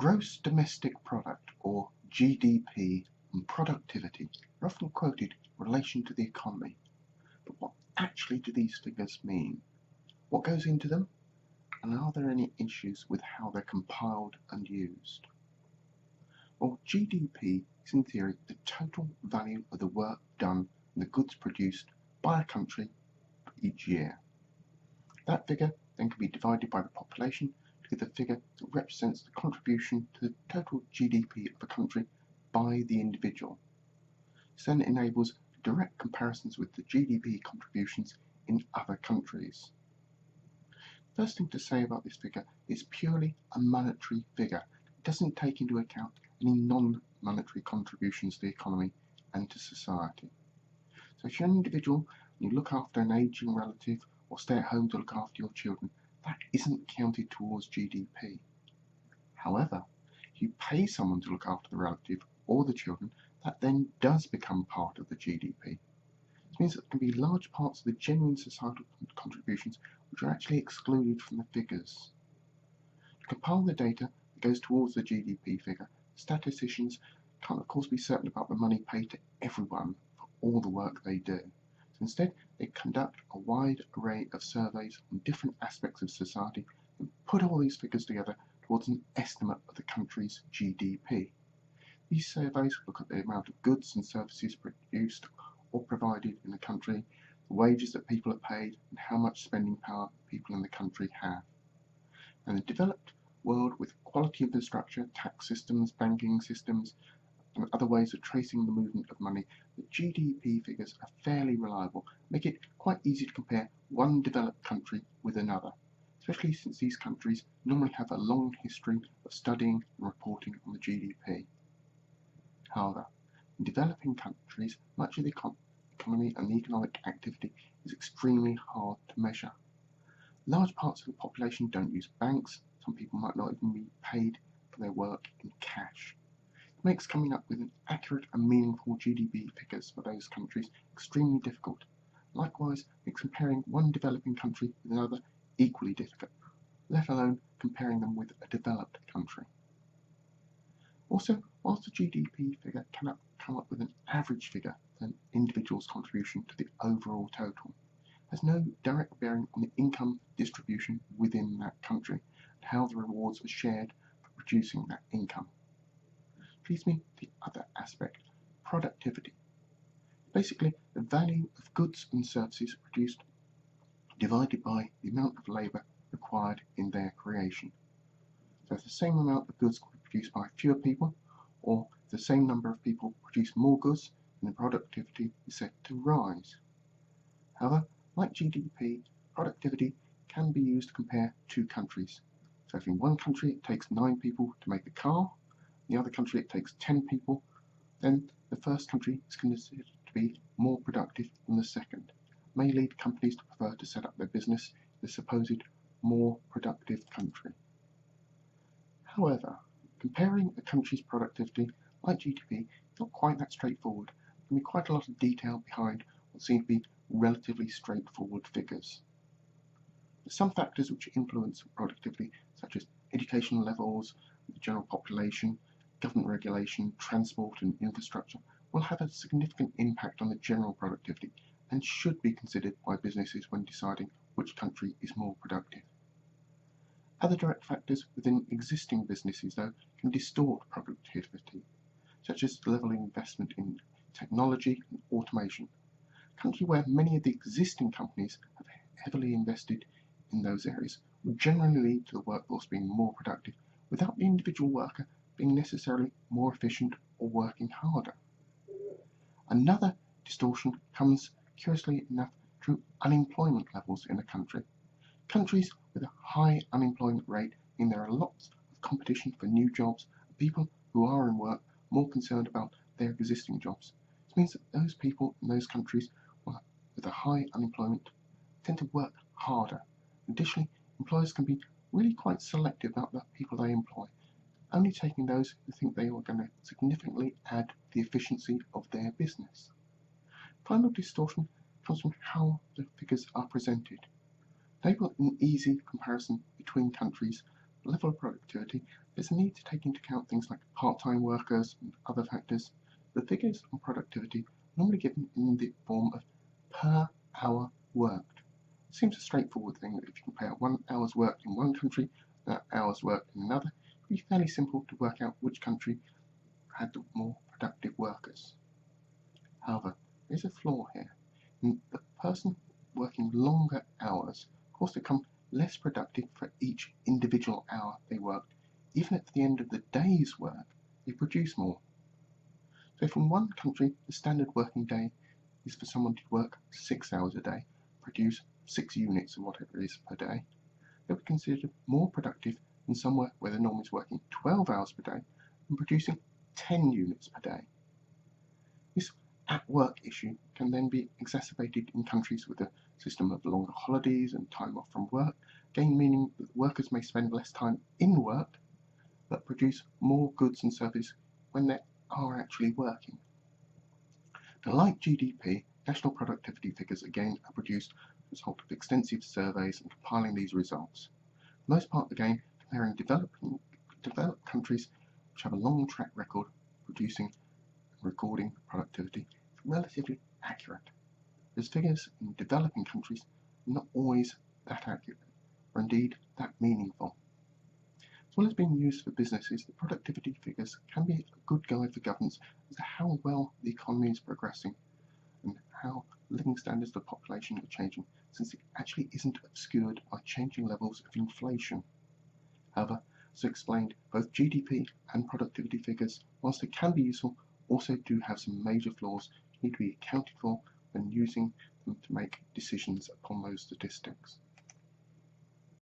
Gross domestic product, or GDP, and productivity are often quoted in relation to the economy. But what actually do these figures mean? What goes into them? And are there any issues with how they're compiled and used? Well, GDP is in theory the total value of the work done and the goods produced by a country each year. That figure then can be divided by the population to give the figure that represents the contribution to the total GDP of a country by the individual. This then enables direct comparisons with the GDP contributions in other countries. First thing to say about this figure, it's purely a monetary figure. It doesn't take into account any non-monetary contributions to the economy and to society. So if you're an individual and you look after an aging relative or stay at home to look after your children, that isn't counted towards GDP. However, if you pay someone to look after the relative or the children, that then does become part of the GDP. This means that there can be large parts of the genuine societal contributions which are actually excluded from the figures. To compile the data that goes towards the GDP figure, statisticians can't of course be certain about the money paid to everyone for all the work they do. So instead, they conduct a wide array of surveys on different aspects of society and put all these figures together towards an estimate of the country's GDP. These surveys look at the amount of goods and services produced or provided in the country, the wages that people are paid, and how much spending power people in the country have. And the developed world with quality infrastructure, tax systems, banking systems, and other ways of tracing the movement of money, the GDP figures are fairly reliable, make it quite easy to compare one developed country with another, especially since these countries normally have a long history of studying and reporting on the GDP. However, in developing countries, much of the economy and the economic activity is extremely hard to measure. Large parts of the population don't use banks. Some people might not even be paid for their work in cash. It makes coming up with an accurate and meaningful GDP figures for those countries extremely difficult. Likewise, makes comparing one developing country with another equally difficult, let alone comparing them with a developed country. Also, whilst the GDP figure cannot come up with an average figure for an individual's contribution to the overall total, it has no direct bearing on the income distribution within that country and how the rewards are shared for producing that income. Leads me to the other aspect, productivity. Basically, the value of goods and services produced divided by the amount of labour required in their creation. So if the same amount of goods could be produced by fewer people, or if the same number of people produce more goods, then the productivity is said to rise. However, like GDP, productivity can be used to compare two countries. So if in one country it takes 9 people to make a car, in the other country it takes 10 people, then the first country is considered to be more productive than the second. It may lead companies to prefer to set up their business in the supposed more productive country. However, comparing a country's productivity, like GDP, is not quite that straightforward. There can be quite a lot of detail behind what seem to be relatively straightforward figures. There are some factors which influence productivity, such as education levels, the general population, government regulation, transport and infrastructure, will have a significant impact on the general productivity and should be considered by businesses when deciding which country is more productive. Other direct factors within existing businesses, though, can distort productivity, such as the level of investment in technology and automation. A country where many of the existing companies have heavily invested in those areas will generally lead to the workforce being more productive, without the individual worker being necessarily more efficient or working harder. Another distortion comes, curiously enough, through unemployment levels in a country. Countries with a high unemployment rate mean there are lots of competition for new jobs, and people who are in work more concerned about their existing jobs. This means that those people in those countries with a high unemployment tend to work harder. Additionally, employers can be really quite selective about the people they employ, only taking those who think they are going to significantly add to the efficiency of their business. Final distortion comes from how the figures are presented. Enable an easy comparison between countries level of productivity, there's a need to take into account things like part-time workers and other factors. The figures on productivity are normally given in the form of per hour worked. It seems a straightforward thing that if you compare 1 hour's work in one country and hours worked in another, it would be fairly simple to work out which country had the more productive workers. However, there's a flaw here. The person working longer hours, of course, become less productive for each individual hour they worked. Even at the end of the day's work, they produce more. So from one country, the standard working day is for someone to work 6 hours a day, produce 6 units of whatever it is per day. They would be considered more productive than somewhere where the norm is working 12 hours per day and producing 10 units per day. This at-work issue can then be exacerbated in countries with a system of longer holidays and time off from work, again meaning that workers may spend less time in work but produce more goods and services when they are actually working. Now, like GDP, national productivity figures again are produced as a result of extensive surveys and compiling these results. For the most part, again, comparing developed countries which have a long track record of producing and recording productivity is relatively accurate. As figures in developing countries are not always that accurate, or indeed that meaningful. As well as being used for businesses, the productivity figures can be a good guide for governments as to how well the economy is progressing and how living standards of the population are changing, since it actually isn't obscured by changing levels of inflation. However, as explained, both GDP and productivity figures, whilst they can be useful, also do have some major flaws that need to be accounted for when using them to make decisions upon those statistics.